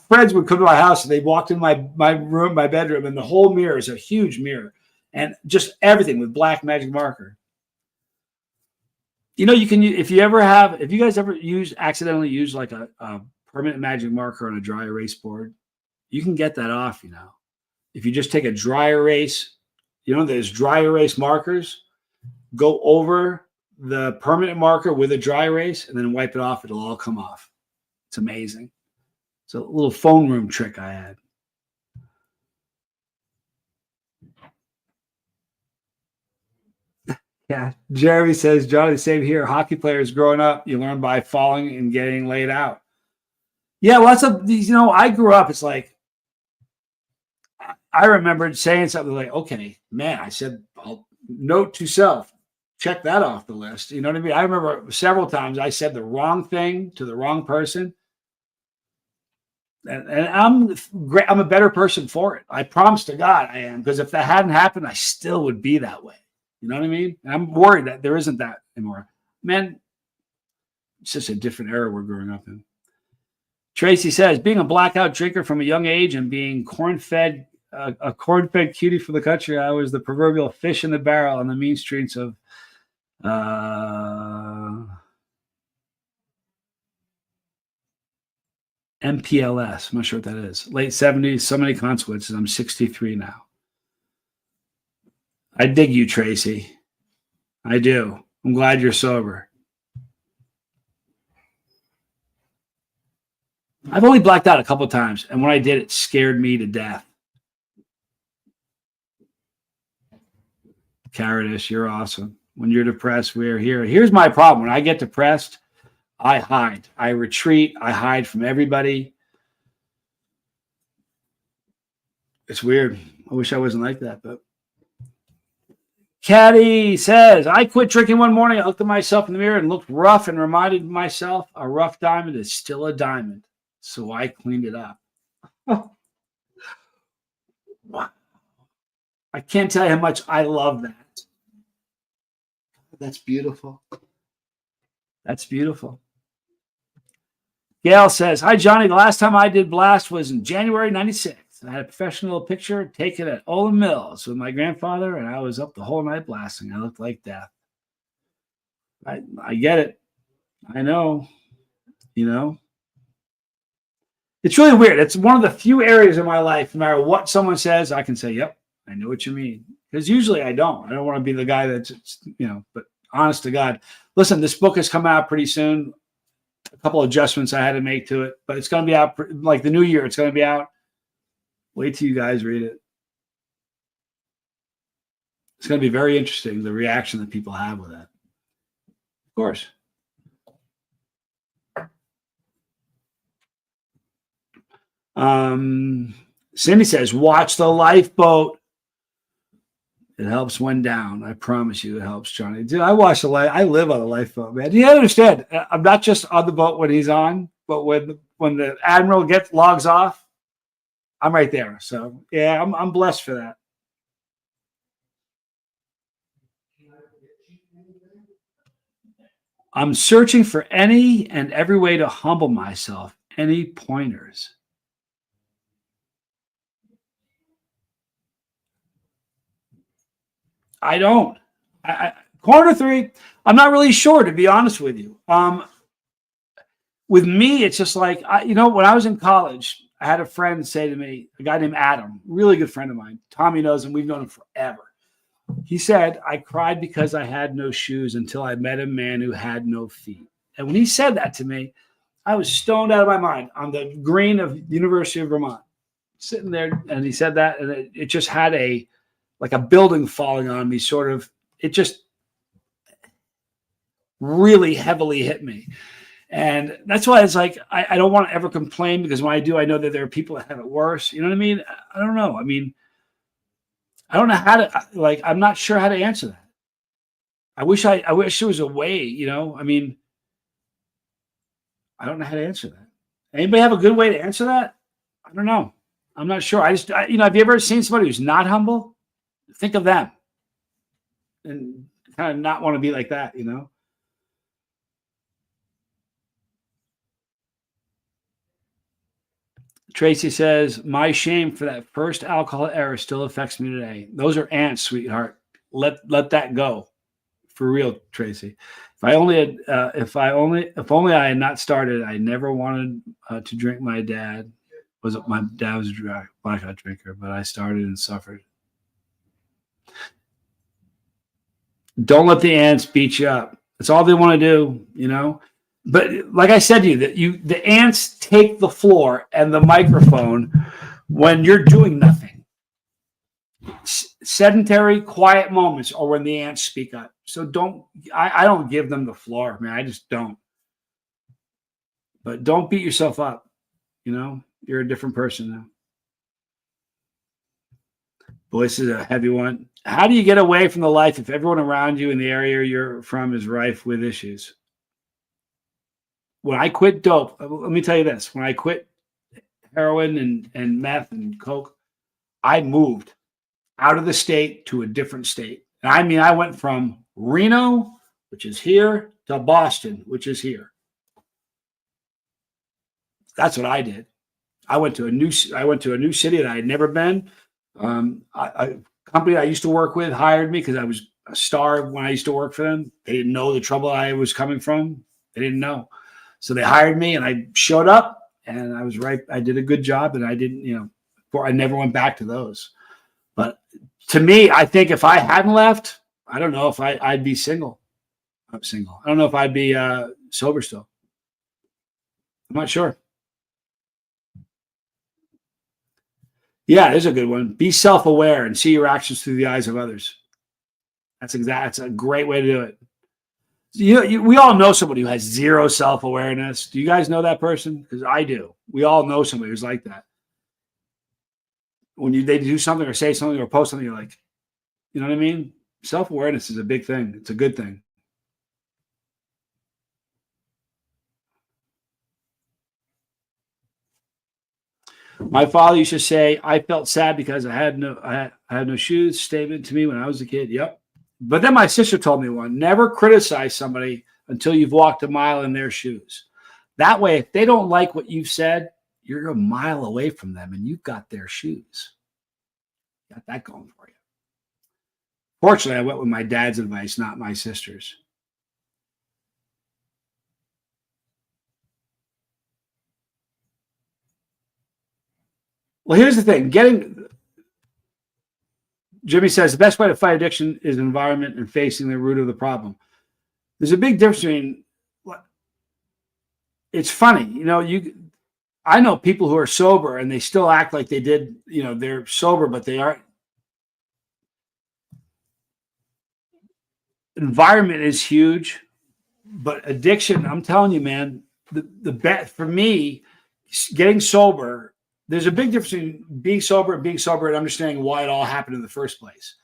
friends would come to my house and they walked in my room, my bedroom, and the whole mirror is a huge mirror and just everything with black magic marker. You know, you can, if you guys ever accidentally use like a permanent magic marker on a dry erase board, you can get that off, you know. If you just take a dry erase, you know, there's dry erase markers, go over the permanent marker with a dry erase and then wipe it off. It'll all come off. It's amazing. It's a little phone room trick I had. Yeah. Jeremy says, Johnny, same here. Hockey players growing up, you learn by falling and getting laid out. Yeah, well, I grew up, it's like, I remembered saying something like, okay, man, I said, I'll note to self, check that off the list. You know what I mean? I remember several times I said the wrong thing to the wrong person. And I'm a better person for it. I promise to God I am. Because if that hadn't happened, I still would be that way. You know what I mean? And I'm worried that there isn't that anymore. Man, it's just a different era we're growing up in. Tracy says, being a blackout drinker from a young age and being a corn-fed cutie for the country, I was the proverbial fish in the barrel on the mean streets of MPLS. I'm not sure what that is. Late 70s, so many consequences. I'm 63 now. I dig you, Tracy. I do. I'm glad you're sober. I've only blacked out a couple of times, and when I did, it scared me to death. Caritas, you're awesome. When you're depressed, we're here. Here's my problem. When I get depressed, I hide. I retreat. I hide from everybody. It's weird. I wish I wasn't like that, but Caddy says, I quit drinking one morning. I looked at myself in the mirror and looked rough and reminded myself a rough diamond is still a diamond. So I cleaned it up. Wow. I can't tell you how much I love that. That's beautiful. That's beautiful. Gail says, hi, Johnny. The last time I did blast was in January 96. I had a professional picture taken at Olin Mills with my grandfather, and I was up the whole night blasting. I looked like death. I get it. I know. You know. It's really weird. It's one of the few areas in my life, no matter what someone says, I can say, yep, I know what you mean. Because usually I don't. I don't want to be the guy that's, but honest to God. Listen, this book is coming out pretty soon. A couple adjustments I had to make to it, but it's going to be out like the new year. It's going to be out. Wait till you guys read it. It's going to be very interesting, the reaction that people have with that. Of course. Cindy says, watch The Lifeboat. It helps when down. I promise you it helps, Johnny. Dude, I live on a lifeboat, man. You understand? I'm not just on the boat when he's on, but when the admiral logs off, I'm right there. So yeah, I'm blessed for that. I'm searching for any and every way to humble myself. Any pointers? I don't. Corner three, I'm not really sure, to be honest with you. With me, it's just like, when I was in college, I had a friend say to me, a guy named Adam, really good friend of mine. Tommy knows him. We've known him forever. He said, I cried because I had no shoes until I met a man who had no feet. And when he said that to me, I was stoned out of my mind on the green of the University of Vermont, sitting there. And he said that, and it just had like a building falling on me, sort of. It just really heavily hit me. And that's why it's like, I don't want to ever complain, because when I do, I know that there are people that have it worse. You know what I mean? I don't know. I mean, I don't know how to, I'm not sure how to answer that. I wish there was a way, I mean, I don't know how to answer that. Anybody have a good way to answer that? I don't know. I'm not sure. Have you ever seen somebody who's not humble? Think of them and kind of not want to be like that, Tracy says, my shame for that first alcohol error still affects me today. Those are ants, sweetheart. Let that go. For real, Tracy. If only I had not started, I never wanted to drink. My dad was a blackout drinker, but I started and suffered. Don't let the ants beat you up. That's all they want to do, But like I said to you, the ants take the floor and the microphone when you're doing nothing. Sedentary, quiet moments are when the ants speak up. So I don't give them the floor, man. I just don't. But don't beat yourself up. You're a different person now. Boy, this is a heavy one. How do you get away from the life if everyone around you in the area you're from is rife with issues? When I quit dope, let me tell you this. When I quit heroin and meth and coke, I moved out of the state to a different state. And I mean, I went from Reno, which is here, to Boston, which is here. That's what I did. I went to a new city that I had never been. A company I used to work with hired me because I was a star when I used to work for them. They didn't know the trouble I was coming from. They didn't know. So they hired me, and I showed up, and I was right. I did a good job, and I didn't, I never went back to those. But to me, I think if I hadn't left, I don't know if I'd be single. I'm single. I don't know if I'd be sober still. I'm not sure. Yeah, there's a good one. Be self-aware and see your actions through the eyes of others. That's a great way to do it. We all know somebody who has zero self-awareness. Do you guys know that person? Because I do. We all know somebody who's like that. When they do something or say something or post something, you're like, you know what I mean? Self-awareness is a big thing. It's a good thing. My father used to say, I felt sad because I had no shoes. Statement to me when I was a kid. Yep. But then my sister told me one, never criticize somebody until you've walked a mile in their shoes. That way, if they don't like what you've said, you're a mile away from them and you've got their shoes. Got that going for you. Fortunately, I went with my dad's advice, not my sister's. Well, here's the thing. Jimmy says the best way to fight addiction is environment and facing the root of the problem. There's a big difference between it's funny, I know people who are sober and they still act like they did, they're sober, but they aren't. Environment is huge, but addiction, I'm telling you, man, the bet for me, getting sober, there's a big difference between being sober and understanding why it all happened in the first place.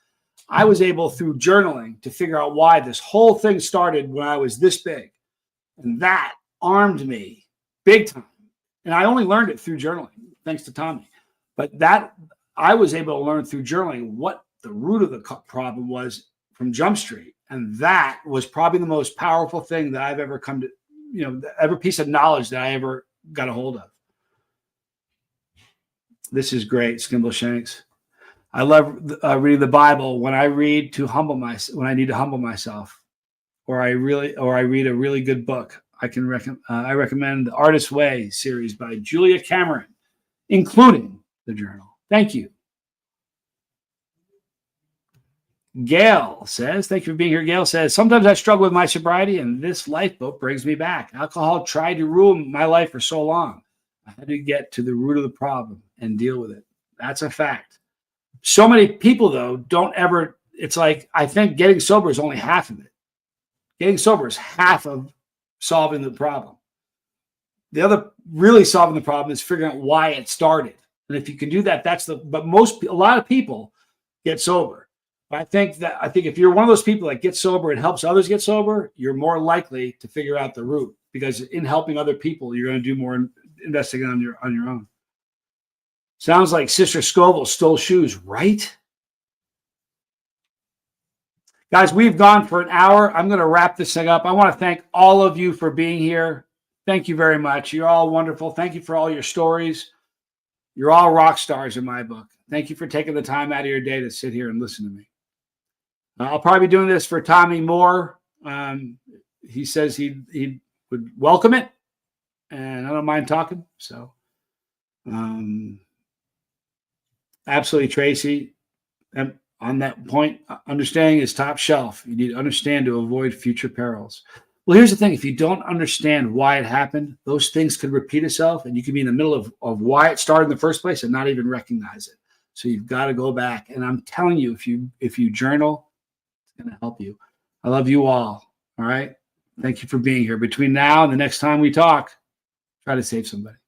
I was able through journaling to figure out why this whole thing started when I was this big. And that armed me big time. And I only learned it through journaling, thanks to Tommy. But that I was able to learn through journaling what the root of the problem was from Jump Street. And that was probably the most powerful thing that I've ever come to, every piece of knowledge that I ever got a hold of. This is great, Skimble Shanks. I love reading the Bible when I need to humble myself, or I read a really good book. I recommend the Artist's Way series by Julia Cameron, including the journal. Thank you. Gail says, thank you for being here. Gail says, sometimes I struggle with my sobriety and this lifeboat brings me back. Alcohol tried to ruin my life for so long. I had to get to the root of the problem and deal with it. That's a fact. So many people, though, don't ever, it's like, I think getting sober is only half of it. Getting sober is half of solving the problem. The other really solving the problem is figuring out why it started. And if you can do that, but a lot of people get sober. I think if you're one of those people that gets sober and helps others get sober, you're more likely to figure out the root, because in helping other people, you're going to do more investigating on your own. Sounds like Sister Scoville stole shoes, right? Guys, we've gone for an hour. I'm going to wrap this thing up. I want to thank all of you for being here. Thank you very much. You're all wonderful. Thank you for all your stories. You're all rock stars in my book. Thank you for taking the time out of your day to sit here and listen to me. I'll probably be doing this for Tommy Moore. He says he would welcome it, and I don't mind talking. So, absolutely, Tracy. And on that point, understanding is top shelf. You need to understand to avoid future perils. Well, here's the thing. If you don't understand why it happened, those things could repeat itself, and you can be in the middle of why it started in the first place and not even recognize it. So you've got to go back. And I'm telling you, if you journal, going to help you. I love you all. All right. Thank you for being here. Between now and the next time we talk, try to save somebody.